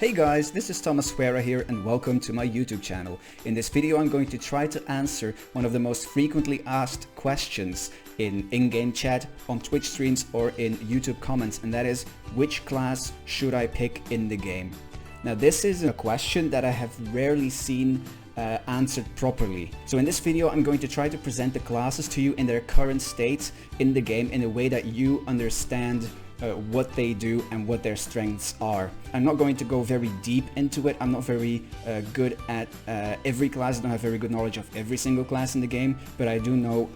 Hey guys, this is Thomas Fuera here and welcome to my YouTube channel. In this video I'm going to try to answer one of the most frequently asked questions in in-game chat, on Twitch streams or in YouTube comments, and that is, which class should I pick in the game? Now this is a question that I have rarely seen answered properly. So in this video I'm going to try to present the classes to you in their current state in the game in a way that you understand what they do and what their strengths are. I'm not going to go very deep into it. I'm not very good at every class. I don't have very good knowledge of every single class in the game, but I do know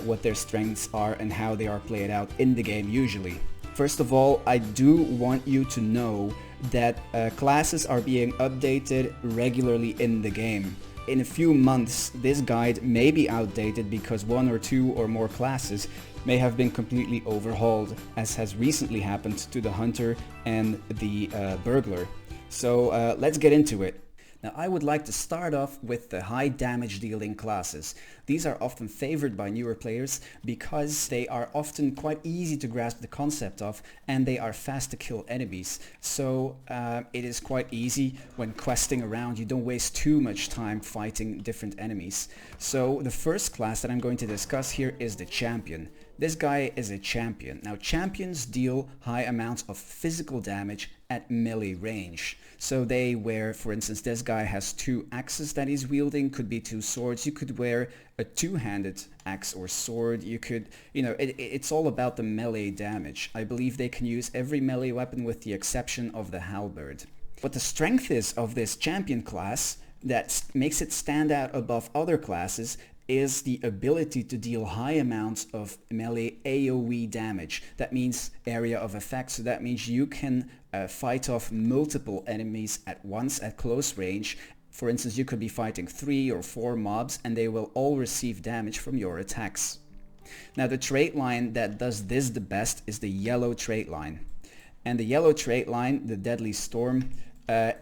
what their strengths are and how they are played out in the game usually. First of all, I do want you to know that classes are being updated regularly in the game. In a few months, this guide may be outdated because one or two or more classes may have been completely overhauled, as has recently happened to the Hunter and the Burglar. So let's get into it. Now I would like to start off with the high damage dealing classes. These are often favored by newer players because they are often quite easy to grasp the concept of, and they are fast to kill enemies. So it is quite easy when questing around. You don't waste too much time fighting different enemies. So the first class that I'm going to discuss here is the Champion. This guy is a champion. Now champions deal high amounts of physical damage at melee range. So they wear, for instance, this guy has two axes that he's wielding, could be two swords. You could wear a two-handed axe or sword. You could, it's all about the melee damage. I believe they can use every melee weapon with the exception of the halberd. What the strength is of this champion class that makes it stand out above other classes is the ability to deal high amounts of melee AoE damage. That means area of effect, so that means you can fight off multiple enemies at once at close range. For instance, you could be fighting 3 or 4 mobs and they will all receive damage from your attacks. Now the trait line that does this the best is the yellow trait line. And the yellow trait line, the Deadly Storm,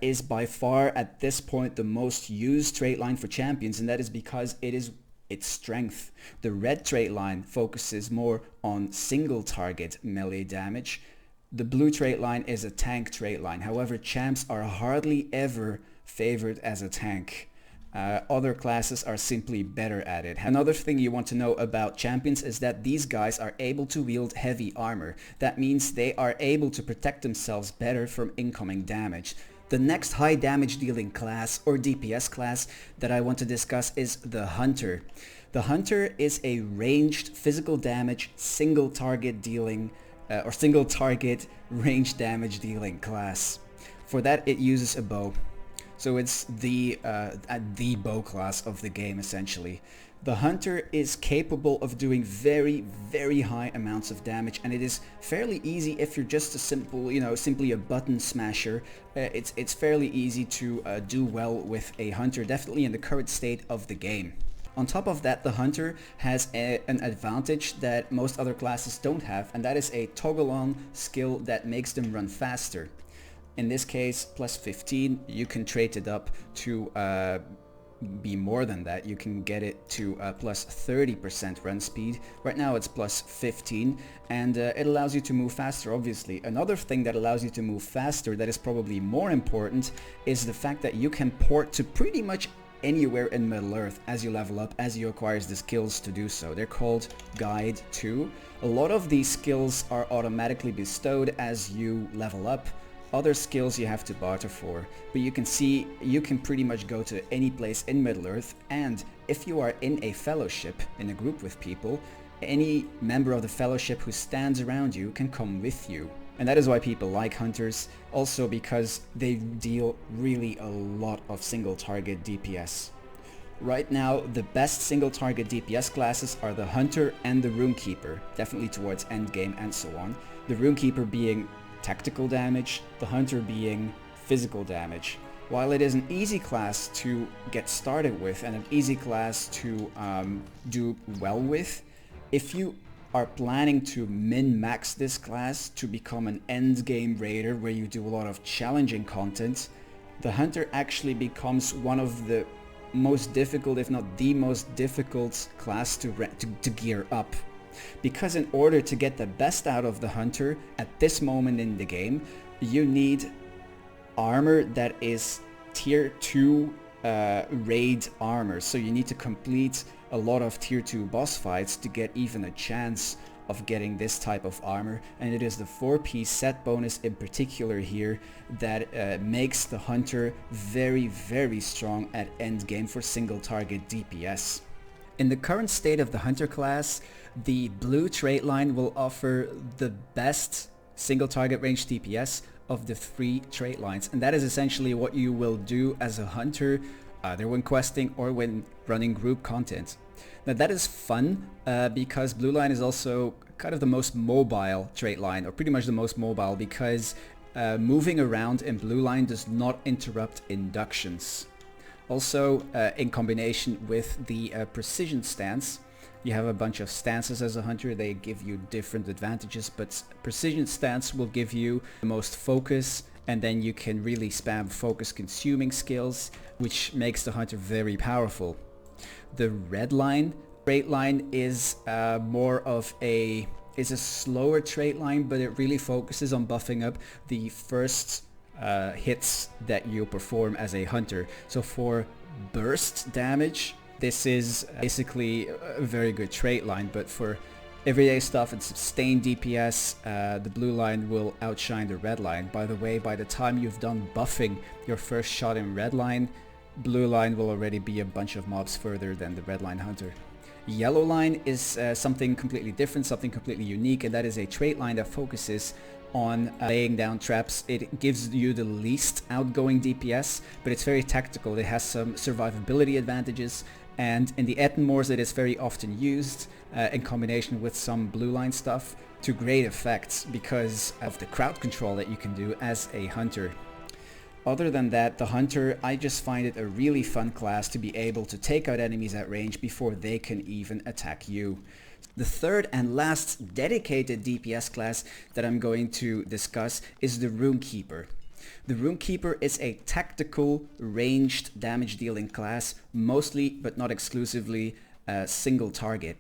is by far at this point the most used trait line for champions, and that is because it is its strength. The red trait line focuses more on single target melee damage. The blue trait line is a tank trait line. However, champs are hardly ever favored as a tank. Other classes are simply better at it. Another thing you want to know about champions is that these guys are able to wield heavy armor. That means they are able to protect themselves better from incoming damage. The next high damage dealing class, or DPS class, that I want to discuss is the Hunter. The Hunter is a ranged physical damage single target dealing or single target range damage dealing class. For that it uses a bow. So it's the bow class of the game essentially. The Hunter is capable of doing very, very high amounts of damage, and it is fairly easy if you're just a simple, simply a button smasher. It's fairly easy to do well with a Hunter, definitely in the current state of the game. On top of that, the Hunter has an advantage that most other classes don't have, and that is a toggle on skill that makes them run faster. In this case, plus 15, you can trait it up to be more than that. You can get it to plus 30% run speed. Right now it's plus 15, and it allows you to move faster, obviously. Another thing that allows you to move faster that is probably more important is the fact that you can port to pretty much anywhere in Middle Earth as you level up, as you acquire the skills to do so. They're called Guide 2. A lot of these skills are automatically bestowed as you level up. Other skills you have to barter for, but you can see you can pretty much go to any place in Middle Earth, and if you are in a fellowship, in a group with people, any member of the fellowship who stands around you can come with you. And that is why people like Hunters, also because they deal really a lot of single target DPS. Right now, the best single target DPS classes are the Hunter and the Rune-Keeper, definitely towards endgame and so on. The Rune-Keeper being tactical damage, the Hunter being physical damage. While it is an easy class to get started with and an easy class to do well with, if you are planning to min-max this class to become an endgame raider where you do a lot of challenging content, the Hunter actually becomes one of the most difficult, if not the most difficult class to gear up. Because in order to get the best out of the Hunter at this moment in the game, you need armor that is tier 2 raid armor, so you need to complete a lot of tier 2 boss fights to get even a chance of getting this type of armor, and it is the 4-piece set bonus in particular here that makes the hunter very, very strong at end game for single target DPS. In the current state of the hunter class, the blue trait line will offer the best single target range DPS of the 3 trait lines, and that is essentially what you will do as a hunter, either when questing or when running group content. Now that is fun because blue line is also kind of the most mobile trait line, or pretty much the most mobile, because moving around in blue line does not interrupt inductions. Also, in combination with the precision stance, you have a bunch of stances as a hunter. They give you different advantages, but precision stance will give you the most focus, and then you can really spam focus consuming skills, which makes the hunter very powerful. The red line trait line is more of a slower trait line, but it really focuses on buffing up the first hits that you perform as a hunter. So for burst damage, this is basically a very good trait line, but for everyday stuff and sustained DPS, the blue line will outshine the red line. By the way, by the time you've done buffing your first shot in red line, blue line will already be a bunch of mobs further than the red line hunter. Yellow line is something completely different, something completely unique, and that is a trait line that focuses on laying down traps. It gives you the least outgoing DPS, but it's very tactical. It has some survivability advantages, and in the Ettenmoors it is very often used in combination with some blue line stuff to great effect because of the crowd control that you can do as a hunter. Other than that, the hunter, I just find it a really fun class to be able to take out enemies at range before they can even attack you. The third and last dedicated DPS class that I'm going to discuss is the Rune-Keeper. The Rune-Keeper is a tactical ranged damage dealing class, mostly but not exclusively single target.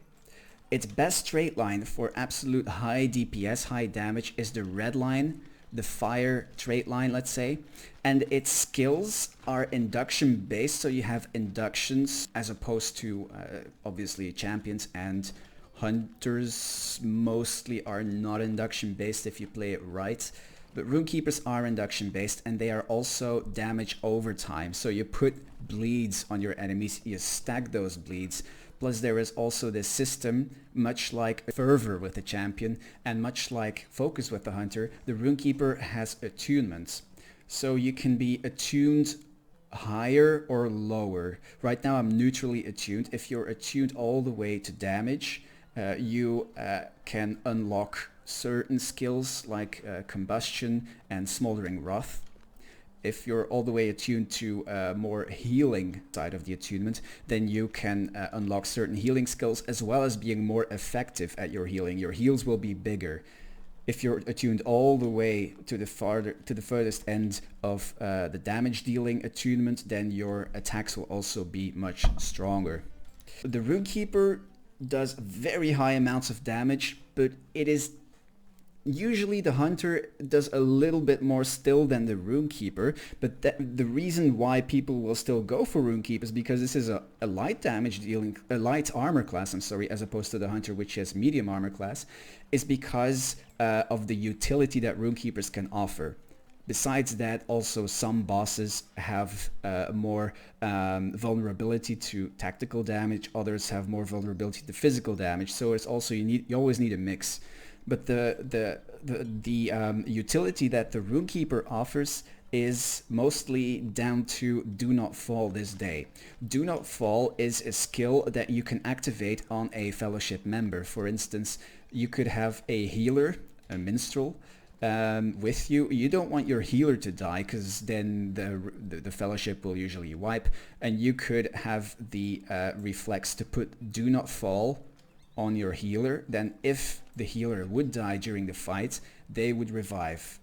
Its best trait line for absolute high DPS, high damage, is the red line, the fire trait line, let's say, and its skills are induction based, so you have inductions as opposed to obviously champions, and hunters mostly are not induction based if you play it right, but Rune-Keepers are induction based, and they are also damage over time, so you put bleeds on your enemies, you stack those bleeds. Plus there is also this system, much like Fervor with the champion and much like Focus with the hunter, the Rune-Keeper has attunements. So you can be attuned higher or lower. Right now I'm neutrally attuned. If you're attuned all the way to damage, you can unlock certain skills like Combustion and Smoldering Wrath. If you're all the way attuned to more healing side of the attunement, then you can unlock certain healing skills as well as being more effective at your healing. Your heals will be bigger. If you're attuned all the way to the furthest end of the damage dealing attunement, then your attacks will also be much stronger. The Rune-Keeper does very high amounts of damage, but it is usually the hunter does a little bit more still than the Rune-Keeper, but the reason why people will still go for Rune-Keeper is because this is a light damage dealing, a light armor class, I'm sorry, as opposed to the hunter, which is medium armor class, is because of the utility that Rune-Keepers can offer. Besides that, also some bosses have more vulnerability to tactical damage, others have more vulnerability to physical damage, so it's also you always need a mix. But the utility that the Rune-Keeper offers is mostly down to Do Not Fall this day. Do Not Fall is a skill that you can activate on a fellowship member. For instance, you could have a healer, a Minstrel, with you. You don't want your healer to die because then the fellowship will usually wipe, and you could have the reflex to put Do Not Fall on your healer. Then if the healer would die during the fight, they would revive.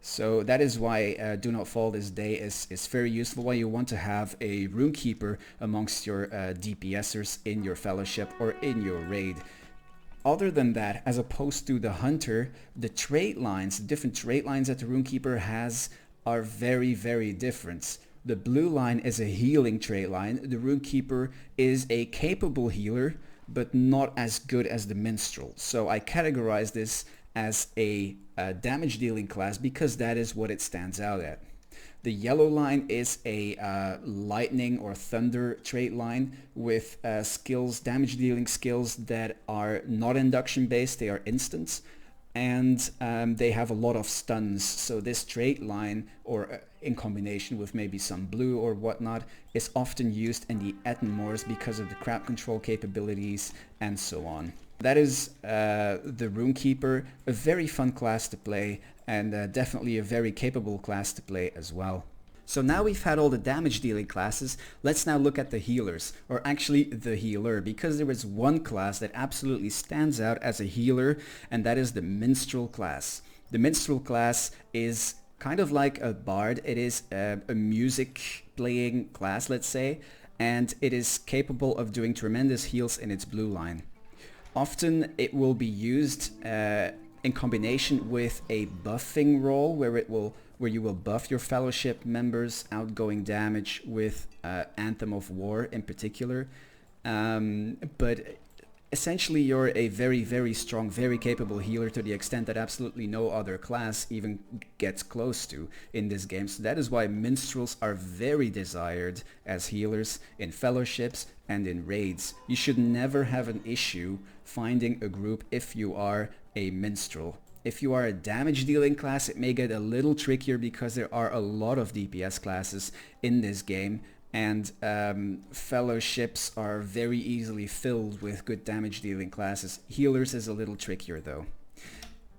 So that is why Do Not Fall this day is very useful, why you want to have a Rune-Keeper amongst your DPSers in your fellowship or in your raid. Other than that, as opposed to the hunter, the trait lines, the different trait lines that the Rune-Keeper has are very, very different. The blue line is a healing trait line. The Rune-Keeper is a capable healer, but not as good as the Minstrel. So I categorize this as a damage dealing class because that is what it stands out at. The yellow line is a lightning or thunder trait line with skills, damage dealing skills that are not induction based, they are instants, and they have a lot of stuns. So this trait line, or in combination with maybe some blue or whatnot, is often used in the Ettenmoors because of the crowd control capabilities and so on. That is the Rune-Keeper, a very fun class to play, and definitely a very capable class to play as well. So now we've had all the damage dealing classes, let's now look at the healers, or actually the healer, because there is one class that absolutely stands out as a healer, and that is the Minstrel class. The Minstrel class is kind of like a bard. It is a music playing class, let's say, and it is capable of doing tremendous heals in its blue line. Often it will be used in combination with a buffing role where you will buff your fellowship members' outgoing damage with Anthem of War in particular. But essentially you're a very, very strong, very capable healer to the extent that absolutely no other class even gets close to in this game. So that is why Minstrels are very desired as healers in fellowships and in raids. You should never have an issue finding a group if you are a Minstrel. If you are a damage dealing class, it may get a little trickier because there are a lot of DPS classes in this game, and fellowships are very easily filled with good damage dealing classes. Healers is a little trickier though.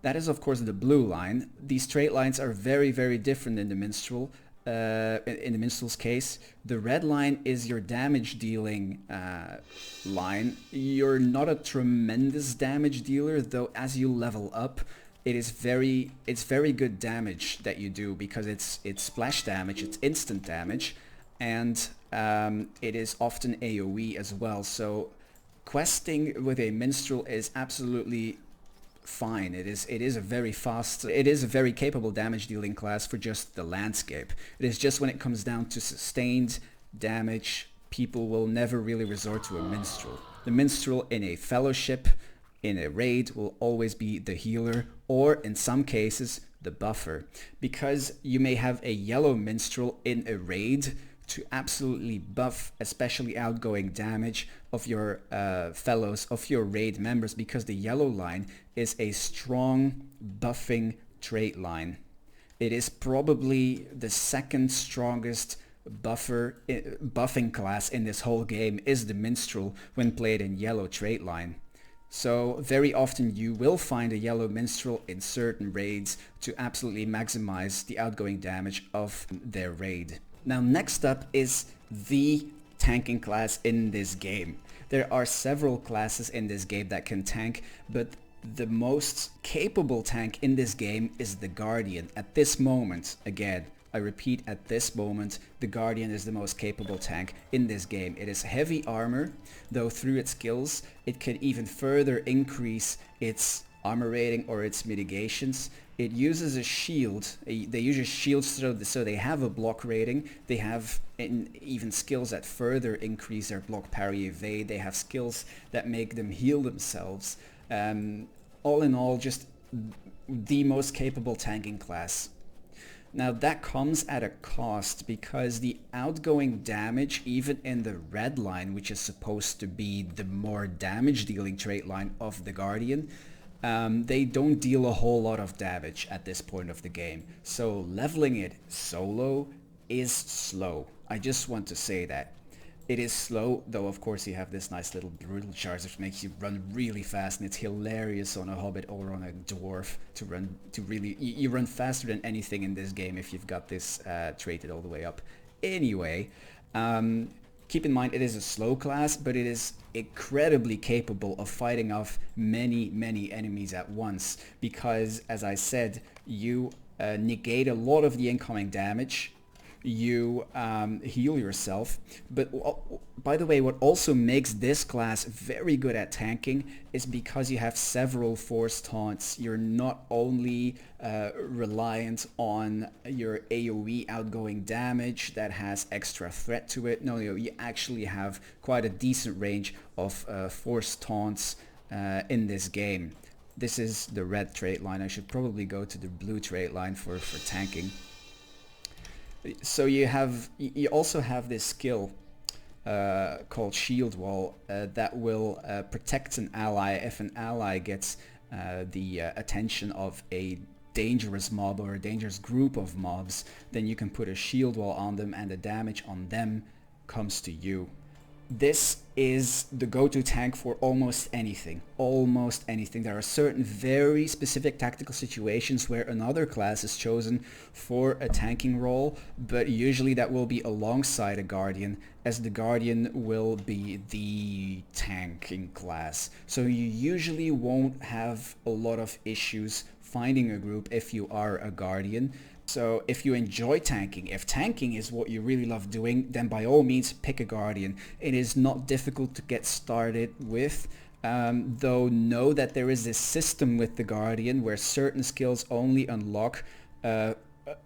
That is of course the blue line. These trait lines are very, very different in the Minstrel. In the Minstrel's case, the red line is your damage dealing line. You're not a tremendous damage dealer, though as you level up, it's very good damage that you do because it's splash damage, it's instant damage, and it is often AoE as well. So questing with a Minstrel is absolutely fine. It is a very capable damage dealing class for just the landscape. It is just when it comes down to sustained damage, people will never really resort to a Minstrel. The Minstrel in a fellowship, in a raid, will always be the healer, or in some cases the buffer, because you may have a yellow Minstrel in a raid to absolutely buff especially outgoing damage of your fellows, of your raid members, because the yellow line is a strong buffing trait line. It is probably the second strongest buffing class in this whole game, is the Minstrel when played in yellow trait line. So very often you will find a yellow Minstrel in certain raids to absolutely maximize the outgoing damage of their raid. Now next up is the tanking class in this game. There are several classes in this game that can tank, but the most capable tank in this game is the Guardian. At this moment, again, I repeat, at this moment, the Guardian is the most capable tank in this game. It is heavy armor, though through its skills, it can even further increase its armor rating or its mitigations. It uses a shield. They use a shield so they have a block rating. They have even skills that further increase their block, parry, evade. They have skills that make them heal themselves. All in all, just the most capable tanking class. Now that comes at a cost, because the outgoing damage, even in the red line, which is supposed to be the more damage dealing trait line of the Guardian, they don't deal a whole lot of damage at this point of the game. So leveling it solo is slow. I just want to say that. It is slow, though of course you have this nice little brutal charge which makes you run really fast, and it's hilarious on a hobbit or on a dwarf to run, you run faster than anything in this game if you've got this traded all the way up. Anyway, keep in mind it is a slow class, but it is incredibly capable of fighting off many, many enemies at once, because as I said, you negate a lot of the incoming damage you heal yourself. But by the way, what also makes this class very good at tanking is because you have several force taunts. You're not only reliant on your AoE outgoing damage that has extra threat to it. No, you actually have quite a decent range of force taunts in this game. This is the red trait line. I should probably go to the blue trait line for tanking. So you also have this skill called Shield Wall that will protect an ally if an ally gets the attention of a dangerous mob or a dangerous group of mobs. Then you can put a shield wall on them and the damage on them comes to you. This is the go-to tank for almost anything. Almost anything. There are certain very specific tactical situations where another class is chosen for a tanking role, but usually that will be alongside a Guardian, as the Guardian will be the tanking class. So you usually won't have a lot of issues finding a group if you are a Guardian. So if you enjoy tanking, if tanking is what you really love doing, then by all means pick a Guardian. It is not difficult to get started with, though know that there is this system with the Guardian where certain skills only unlock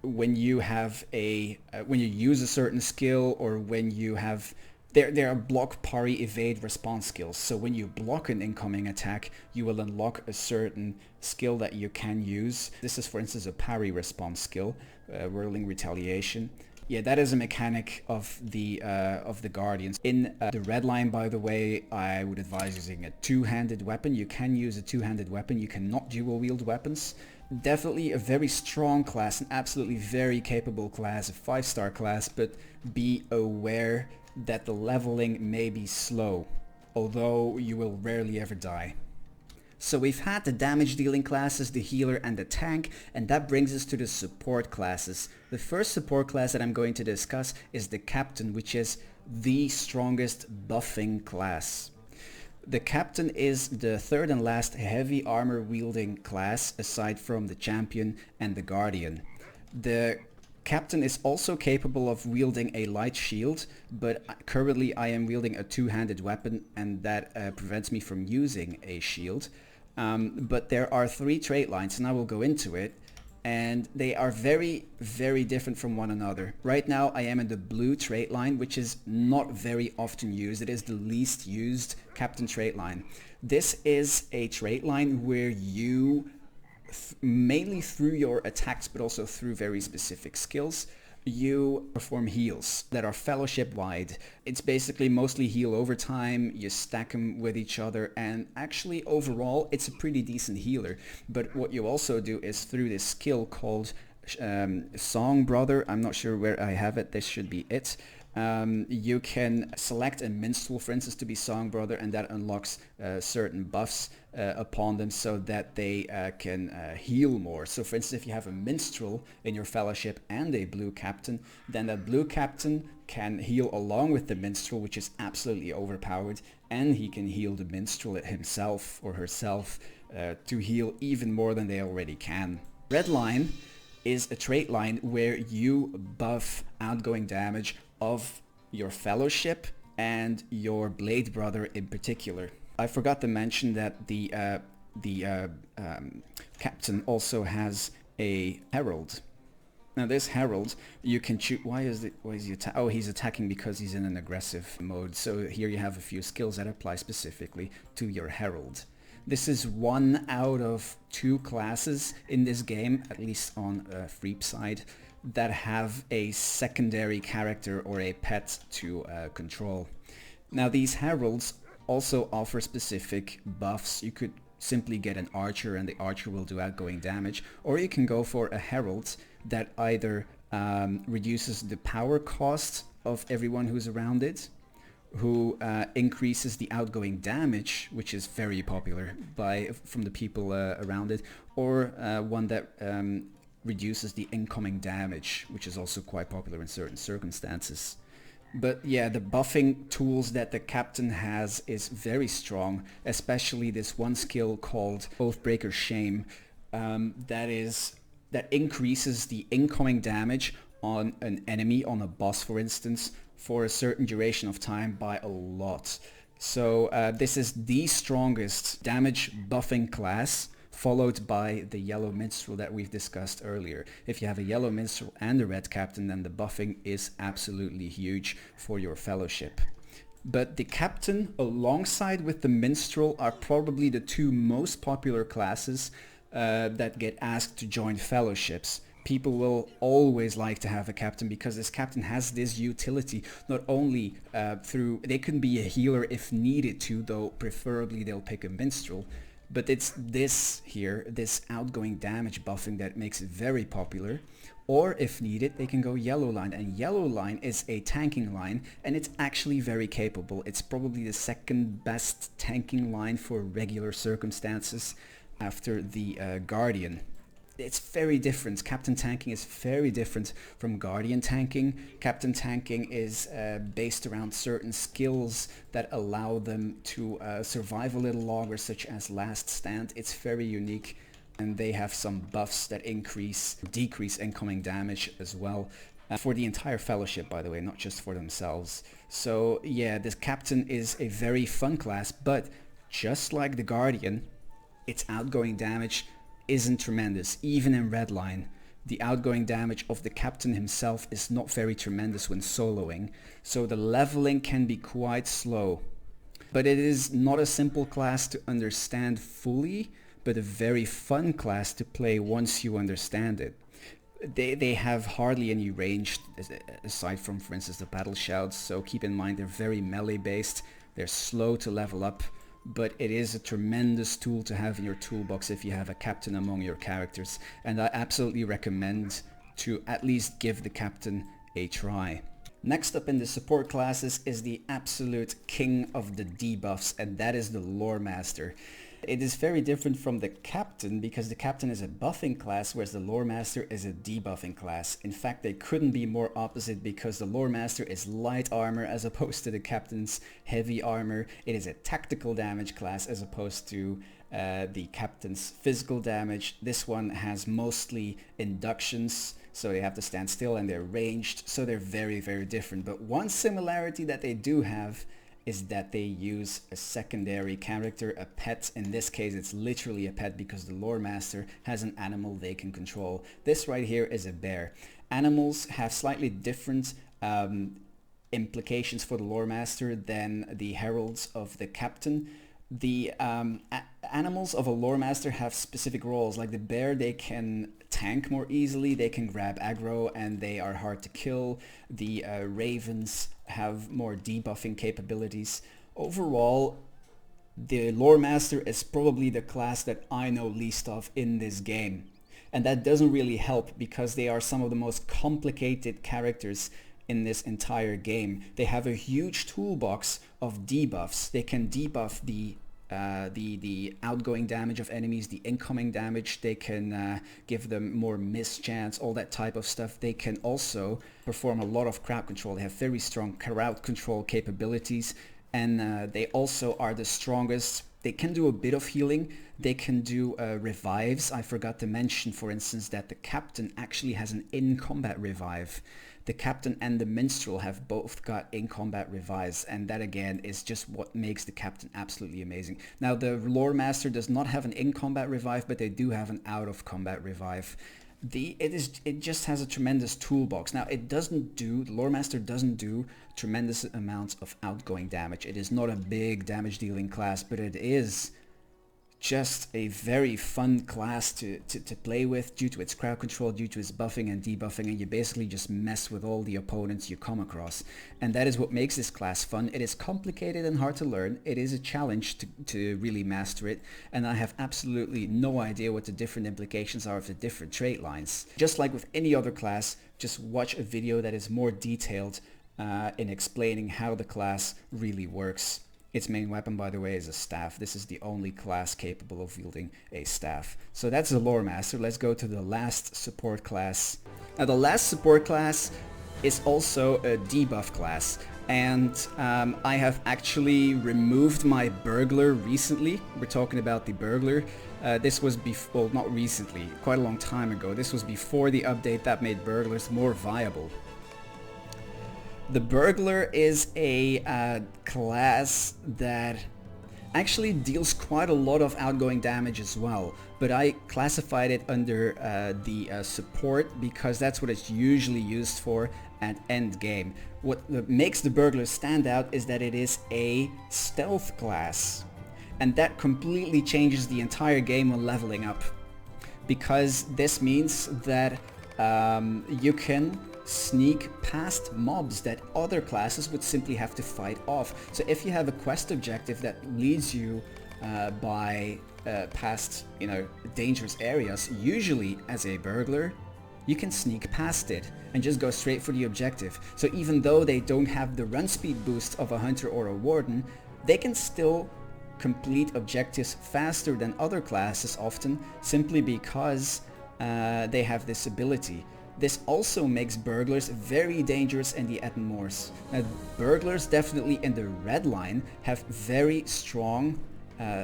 when you have when you use a certain skill, or when you have there are block, parry, evade, response skills. So when you block an incoming attack, you will unlock a certain skill that you can use. This is, for instance, a parry response skill, whirling retaliation. Yeah, that is a mechanic of the Guardians. In the red line, by the way, I would advise using a two-handed weapon. You can use a two-handed weapon. You cannot dual wield weapons. Definitely a very strong class, an absolutely very capable class, a 5-star class, but be aware that the leveling may be slow, although you will rarely ever die. So we've had the damage dealing classes, the healer and the tank, and that brings us to the support classes. The first support class that I'm going to discuss is the captain, which is the strongest buffing class. The captain is the third and last heavy armor wielding class aside from the champion and the guardian. The captain is also capable of wielding a light shield, but currently I am wielding a two-handed weapon and that prevents me from using a shield. But there are 3 trait lines and I will go into it, and they are very, very different from one another. Right now I am in the blue trait line, which is not very often used. It is the least used captain trait line. This is a trait line where you mainly through your attacks, but also through very specific skills, you perform heals that are fellowship wide. It's basically mostly heal over time, you stack them with each other, and actually overall it's a pretty decent healer. But what you also do is through this skill called Song Brother, I'm not sure where I have it, this should be it. You can select a Minstrel, for instance, to be Song Brother, and that unlocks certain buffs upon them so that they can heal more. So for instance, if you have a Minstrel in your fellowship and a blue captain, then that blue captain can heal along with the Minstrel, which is absolutely overpowered, and he can heal the Minstrel himself or herself to heal even more than they already can. Red line is a trait line where you buff outgoing damage of your fellowship and your blade brother in particular. I forgot to mention that the captain also has a herald. Now this herald, you can choose. Why is he attacking? Oh, he's attacking because he's in an aggressive mode. So here you have a few skills that apply specifically to your herald. This is 1 out of 2 classes in this game, at least on Freep side, that have a secondary character or a pet to control. Now these heralds also offer specific buffs. You could simply get an archer and the archer will do outgoing damage, or you can go for a herald that either reduces the power cost of everyone who's around it, who increases the outgoing damage, which is very popular from the people around it, or one that reduces the incoming damage, which is also quite popular in certain circumstances. But yeah, the buffing tools that the captain has is very strong, especially this one skill called Oathbreaker Shame, that increases the incoming damage on an enemy, on a boss for instance, for a certain duration of time by a lot. So this is the strongest damage buffing class, followed by the yellow minstrel that we've discussed earlier. If you have a yellow minstrel and a red captain, then the buffing is absolutely huge for your fellowship. But the captain alongside with the minstrel are probably the two most popular classes that get asked to join fellowships. People will always like to have a captain because this captain has this utility, not only through, they can be a healer if needed to, though preferably they'll pick a minstrel, but it's this here, this outgoing damage buffing that makes it very popular. Or if needed, they can go yellow line, and yellow line is a tanking line, and it's actually very capable. It's probably the second best tanking line for regular circumstances after the Guardian. It's very different. Captain tanking is very different from Guardian tanking. Captain tanking is based around certain skills that allow them to survive a little longer, such as last stand. It's very unique, and they have some buffs that decrease incoming damage as well. For the entire fellowship, by the way, not just for themselves. So yeah, this captain is a very fun class, but just like the Guardian, its outgoing damage isn't tremendous. Even in Redline, the outgoing damage of the captain himself is not very tremendous when soloing, so the leveling can be quite slow. But it is not a simple class to understand fully, but a very fun class to play once you understand it. They have hardly any range aside from, for instance, the battle shouts, so keep in mind they're very melee based, they're slow to level up, but it is a tremendous tool to have in your toolbox if you have a captain among your characters, and I absolutely recommend to at least give the captain a try. Next up in the support classes is the absolute king of the debuffs, and that is the Lore Master. It is very different from the captain because the captain is a buffing class, whereas the Lore Master is a debuffing class. In fact, they couldn't be more opposite because the Lore Master is light armor as opposed to the captain's heavy armor. It is a tactical damage class as opposed to the captain's physical damage. This one has mostly inductions, so they have to stand still, and they're ranged, so they're very, very different. But one similarity that they do have is that they use a secondary character, a pet. In this case, it's literally a pet because the Lore Master has an animal they can control. This right here is a bear. Animals have slightly different implications for the Lore Master than the heralds of the captain. The animals of a Lore Master have specific roles. Like the bear, they can tank more easily, they can grab aggro, and they are hard to kill. The ravens have more debuffing capabilities. Overall, the Lore Master is probably the class that I know least of in this game. And that doesn't really help because they are some of the most complicated characters in this entire game. They have a huge toolbox of debuffs. They can debuff the outgoing damage of enemies, the incoming damage. They can give them more miss chance, all that type of stuff. They can also perform a lot of crowd control. They have very strong crowd control capabilities, and they also are the strongest. They can do a bit of healing. They can do revives. I forgot to mention, for instance, that the captain actually has an in-combat revive. The captain and the minstrel have both got in-combat revives, and that again is just what makes the captain absolutely amazing. Now the Lore Master does not have an in-combat revive, but they do have an out-of-combat revive. It just has a tremendous toolbox. Now the Lore Master doesn't do tremendous amounts of outgoing damage. It is not a big damage dealing class, but it is just a very fun class to play with due to its crowd control, due to its buffing and debuffing, and you basically just mess with all the opponents you come across. And that is what makes this class fun. It is complicated and hard to learn. It is a challenge to really master it, and I have absolutely no idea what the different implications are of the different trait lines. Just like with any other class, just watch a video that is more detailed in explaining how the class really works. Its main weapon, by the way, is a staff. This is the only class capable of wielding a staff. So that's the Lore Master. Let's go to the last support class. Now the last support class is also a debuff class, and I have actually removed my Burglar recently. We're talking about the Burglar. This was before, well, not recently, quite a long time ago. This was before the update that made burglars more viable. The Burglar is a class that actually deals quite a lot of outgoing damage as well, but I classified it under the support because that's what it's usually used for at end game. What makes the Burglar stand out is that it is a stealth class, and that completely changes the entire game when leveling up, because this means that you can sneak past mobs that other classes would simply have to fight off. So if you have a quest objective that leads you past, you know, dangerous areas, usually as a burglar, you can sneak past it and just go straight for the objective. So even though they don't have the run speed boost of a hunter or a warden, they can still complete objectives faster than other classes often, simply because they have this ability. This also makes burglars very dangerous in the Etten Moors. Now, burglars definitely in the red line have very strong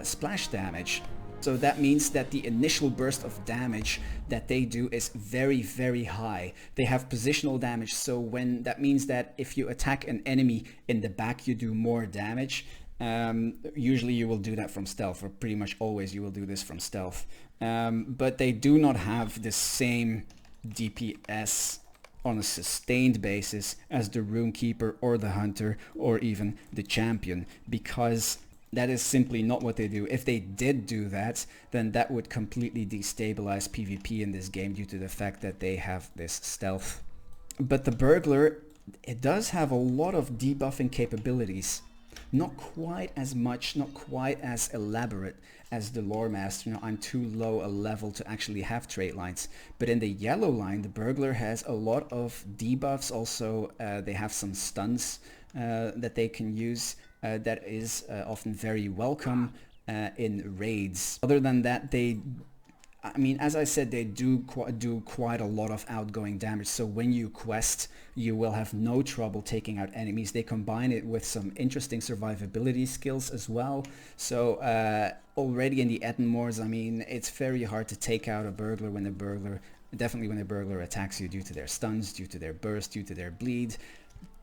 splash damage. So that means that the initial burst of damage that they do is very, very high. They have positional damage, so that means that if you attack an enemy in the back, you do more damage. Usually you will do that from stealth, or pretty much always you will do this from stealth. But they do not have the same DPS on a sustained basis as the Rune-Keeper or the Hunter or even the Champion, because that is simply not what they do. If they did do that, then that would completely destabilize PvP in this game due to the fact that they have this stealth. But the Burglar, it does have a lot of debuffing capabilities. Not quite as much, not quite as elaborate as the Lore Master. You know, I'm too low a level to actually have trait lines. But in the yellow line, the Burglar has a lot of debuffs. Also, they have some stuns that they can use. That is often very welcome in raids. Other than that, I mean, as I said, they do quite a lot of outgoing damage. So when you quest, you will have no trouble taking out enemies. They combine it with some interesting survivability skills as well. So already in the Etten Moors, I mean, it's very hard to take out a burglar when a burglar, definitely when a burglar attacks you, due to their stuns, due to their burst, due to their bleed,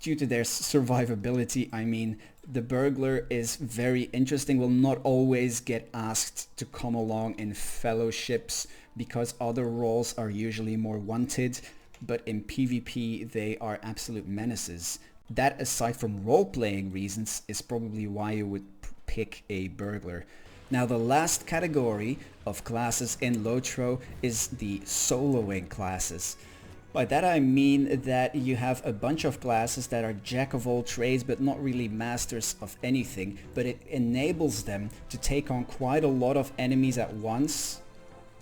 due to their survivability. I mean, the Burglar is very interesting, will not always get asked to come along in fellowships because other roles are usually more wanted, but in PvP they are absolute menaces. That, aside from role-playing reasons, is probably why you would pick a Burglar. Now, the last category of classes in LotRO is the soloing classes. By that I mean that you have a bunch of classes that are jack of all trades but not really masters of anything, but it enables them to take on quite a lot of enemies at once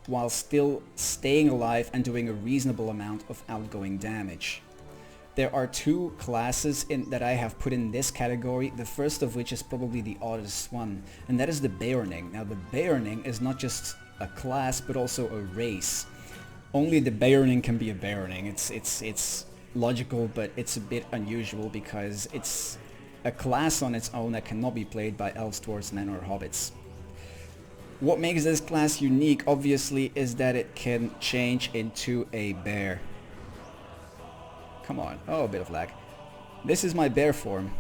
while still staying alive and doing a reasonable amount of outgoing damage. There are two classes that I have put in this category, the first of which is probably the oddest one, and that is the Beorning. Now, the Beorning is not just a class but also a race. Only the Beorning can be a Beorning. It's logical, but it's a bit unusual because it's a class on its own that cannot be played by elves, dwarves, men or hobbits. What makes this class unique, obviously, is that it can change into a bear. Come on. Oh, a bit of lag. This is my bear form.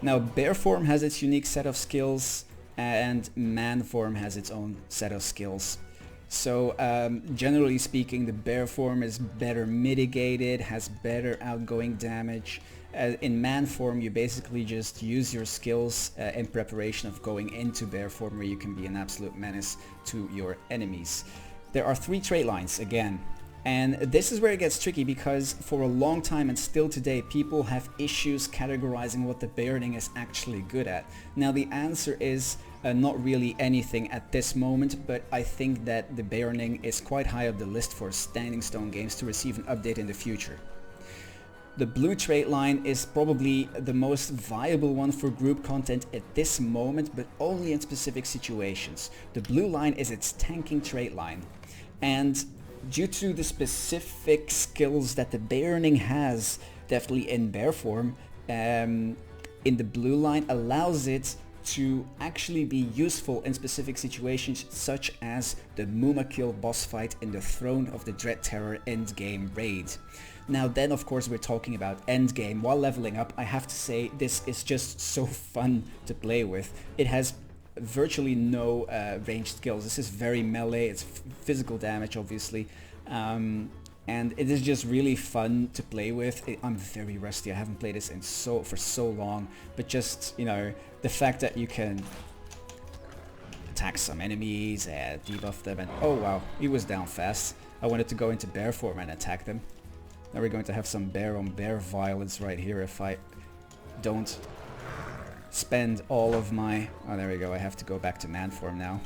Now, bear form has its unique set of skills, and man form has its own set of skills. So generally speaking, the bear form is better mitigated, has better outgoing damage. In man form, you basically just use your skills in preparation of going into bear form, where you can be an absolute menace to your enemies. There are 3 trait lines again, and this is where it gets tricky, because for a long time and still today, people have issues categorizing what the Beorning is actually good at. Now, the answer is not really anything at this moment, but I think that the Beorning is quite high up the list for Standing Stone Games to receive an update in the future. The blue trait line is probably the most viable one for group content at this moment, but only in specific situations. The blue line is its tanking trait line, and due to the specific skills that the Beorning has, definitely in bear form, in the blue line allows it to actually be useful in specific situations such as the Mumakil boss fight in the Throne of the Dread Terror endgame raid. Now then, of course, we're talking about endgame. While leveling up, I have to say this is just so fun to play with. It has virtually no ranged skills. This is very melee, it's physical damage obviously, and it is just really fun to play with. I'm very rusty, I haven't played this for so long, but just, you know, the fact that you can attack some enemies and debuff them, and oh wow, he was down fast. I wanted to go into bear form and attack them. Now we're going to have some bear on bear violence right here if I don't spend all of my... Oh, there we go, I have to go back to man form now.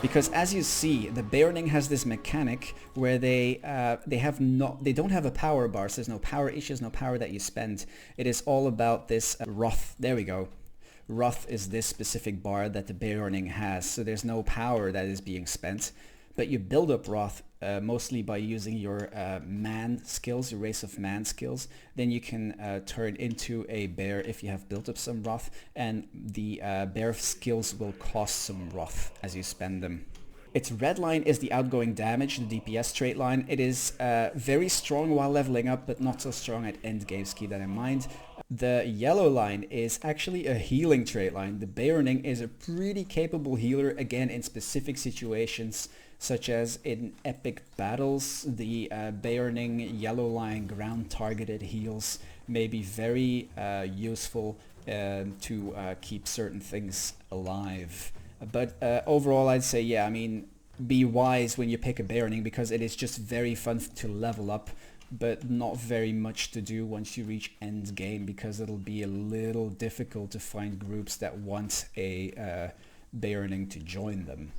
Because as you see, the Beorning has this mechanic where they don't have a power bar, so there's no power issues, no power that you spend. It is all about this wrath. There we go. Wrath is this specific bar that the Beorning has, so there's no power that is being spent. But you build up wrath mostly by using your man skills, your race of man skills. Then you can turn into a bear if you have built up some wrath, and the bear skills will cost some wrath as you spend them. Its red line is the outgoing damage, the DPS trait line. It is very strong while leveling up, but not so strong at endgame, so keep that in mind. The yellow line is actually a healing trait line. The Beorning is a pretty capable healer, again in specific situations, such as in epic battles. The Beorning yellow line ground targeted heals may be very useful to keep certain things alive. But overall I'd say, yeah, I mean, be wise when you pick a Beorning, because it is just very fun to level up, but not very much to do once you reach end game, because it'll be a little difficult to find groups that want a Beorning to join them.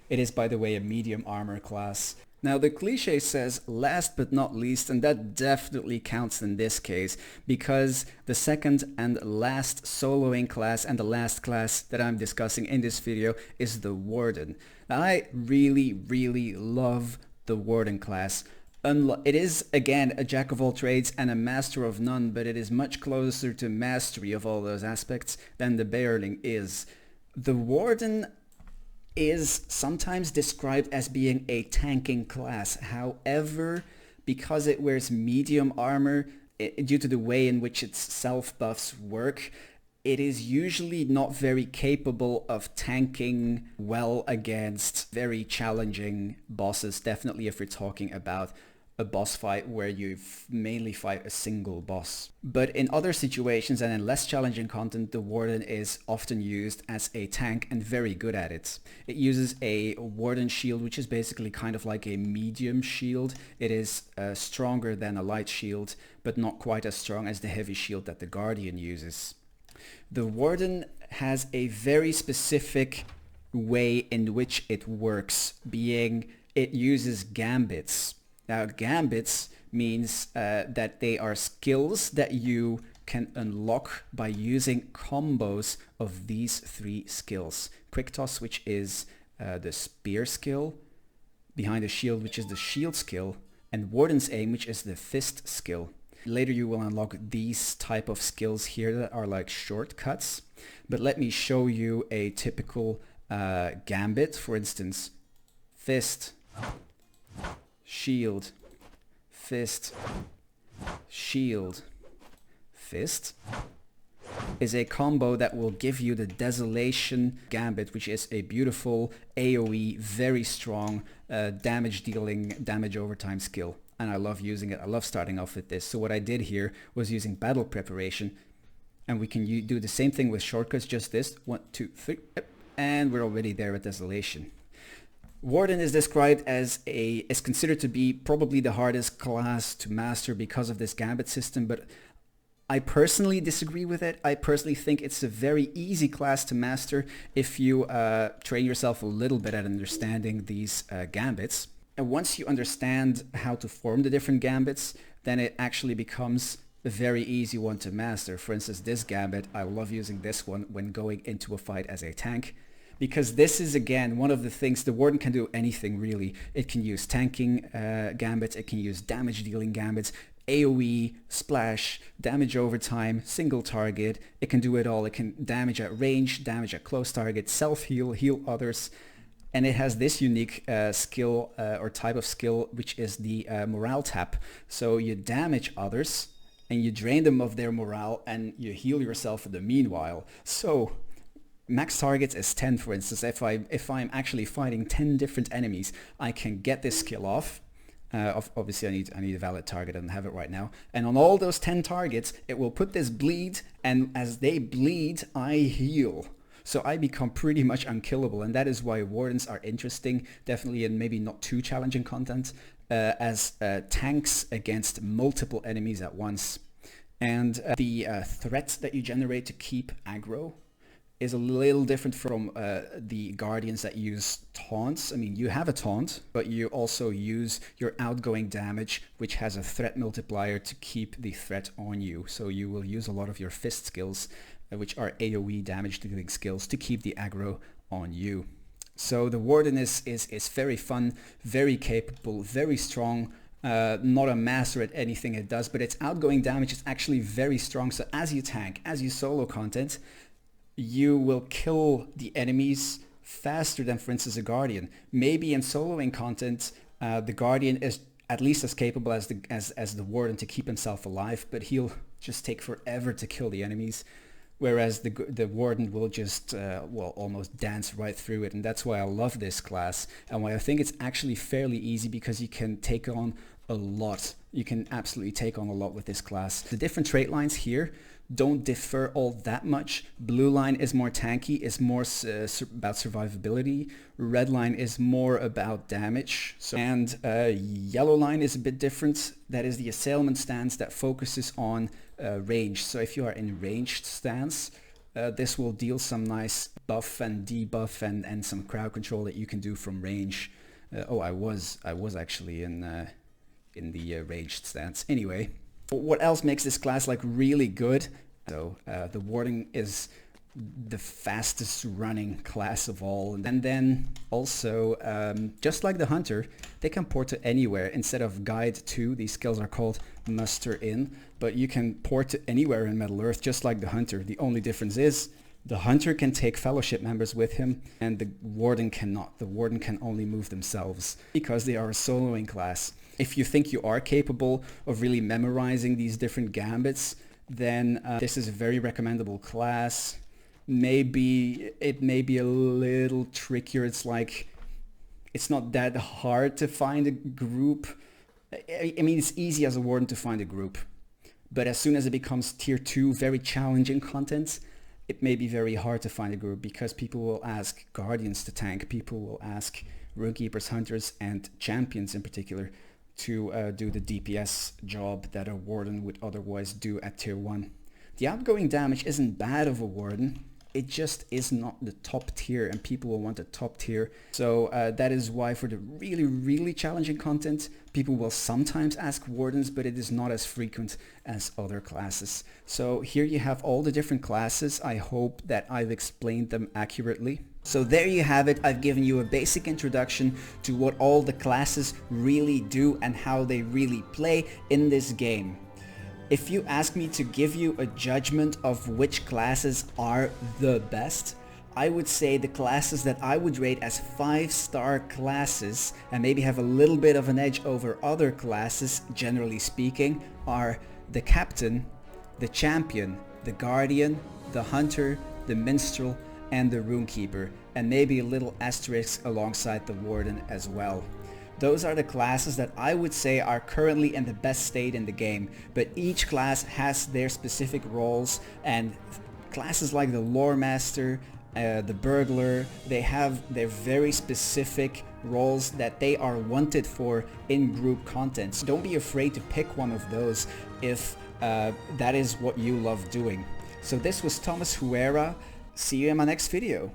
It is, by the way, a medium armor class. Now the cliche says last but not least, and that definitely counts in this case, because the second and last soloing class and the last class that I'm discussing in this video is the Warden. Now I really love the Warden class. It is, again, a jack of all trades and a master of none, but it is much closer to mastery of all those aspects than the Beorning is. The Warden is sometimes described as being a tanking class. However, because it wears medium armor, due to the way in which its self-buffs work, it is usually not very capable of tanking well against very challenging bosses, definitely if we're talking about a boss fight where you mainly fight a single boss. But in other situations and in less challenging content, the Warden is often used as a tank and very good at it. It uses a Warden shield, which is basically kind of like a medium shield. It is stronger than a light shield, but not quite as strong as the heavy shield that the Guardian uses. The Warden has a very specific way in which it works, being it uses gambits. Now, gambits means that they are skills that you can unlock by using combos of these three skills. Quick Toss, which is the spear skill, Behind the Shield, which is the shield skill, and Warden's Aim, which is the fist skill. Later you will unlock these type of skills here that are like shortcuts. But let me show you a typical gambit. For instance, fist, shield, fist, shield, fist is a combo that will give you the Desolation Gambit, which is a beautiful AoE, very strong damage dealing, damage over time skill. And I love using it. I love starting off with this. So what I did here was using battle preparation, and we can do the same thing with shortcuts, just this, 1, 2, 3, and we're already there at Desolation. Warden is described as is considered to be probably the hardest class to master because of this gambit system, but I personally disagree with it. I personally think it's a very easy class to master if you train yourself a little bit at understanding these gambits. And once you understand how to form the different gambits, then it actually becomes a very easy one to master. For instance, this gambit, I love using this one when going into a fight as a tank, because this is, again, one of the things. The Warden can do anything really. It can use tanking gambits, it can use damage dealing gambits, AoE, splash, damage over time, single target. It can do it all. It can damage at range, damage at close target, self-heal, heal others. And it has this unique skill or type of skill, which is the morale tap. So you damage others and you drain them of their morale and you heal yourself in the meanwhile. So max targets is 10, for instance. If I'm actually fighting 10 different enemies, I can get this skill off. Obviously I need a valid target. I don't have it right now. And on all those 10 targets, it will put this bleed, and as they bleed, I heal. So I become pretty much unkillable, and that is why Wardens are interesting, definitely in maybe not too challenging content, as tanks against multiple enemies at once. And the threat that you generate to keep aggro is a little different from the Guardians that use taunts. I mean, you have a taunt, but you also use your outgoing damage, which has a threat multiplier to keep the threat on you. So you will use a lot of your fist skills, which are AoE damage dealing skills, to keep the aggro on you. So the Warden is very fun, very capable, very strong. Not a master at anything it does, but its outgoing damage is actually very strong. So as you tank, as you solo content, you will kill the enemies faster than, for instance, a Guardian. Maybe in soloing content, the Guardian is at least as capable as the Warden to keep himself alive, but he'll just take forever to kill the enemies. Whereas the Warden will just, well, almost dance right through it. And that's why I love this class, and why I think it's actually fairly easy, because you can take on a lot. You can absolutely take on a lot with this class. The different trait lines here don't differ all that much. Blue line is more tanky, is more about survivability. Red line is more about damage. And yellow line is a bit different. That is the assailant stance that focuses on range. So if you are in ranged stance, this will deal some nice buff and debuff and some crowd control that you can do from range. I was actually in the ranged stance. Anyway, what else makes this class like really good? So the Warden is the fastest running class of all, and then also just like the Hunter, they can port to anywhere. Instead of guide to, these skills are called muster in, but you can port to anywhere in Middle Earth just like the Hunter. The only difference is the Hunter can take fellowship members with him and the Warden cannot. The Warden can only move themselves because they are a soloing class. If you think you are capable of really memorizing these different gambits, then this is a very recommendable class. Maybe it may be a little trickier. It's like, it's not that hard to find a group. I mean, it's easy as a Warden to find a group, but as soon as it becomes tier 2, very challenging content, it may be very hard to find a group, because people will ask Guardians to tank, people will ask Rune-Keepers, Hunters, and Champions in particular to do the DPS job that a Warden would otherwise do at tier 1. The outgoing damage isn't bad of a Warden, it just is not the top tier, and people will want a top tier. So that is why for the really challenging content, people will sometimes ask Wardens, but it is not as frequent as other classes. So here you have all the different classes. I hope that I've explained them accurately. So there you have it. I've given you a basic introduction to what all the classes really do and how they really play in this game. If you ask me to give you a judgment of which classes are the best, I would say the classes that I would rate as 5-star classes and maybe have a little bit of an edge over other classes, generally speaking, are the Captain, the Champion, the Guardian, the Hunter, the Minstrel, and the Rune-Keeper, and maybe a little asterisk alongside the Warden as well. Those are the classes that I would say are currently in the best state in the game, but each class has their specific roles, and classes like the Lore Master, the Burglar, they have their very specific roles that they are wanted for in group content. So don't be afraid to pick one of those if that is what you love doing. So this was Thomas Huera. See you in my next video.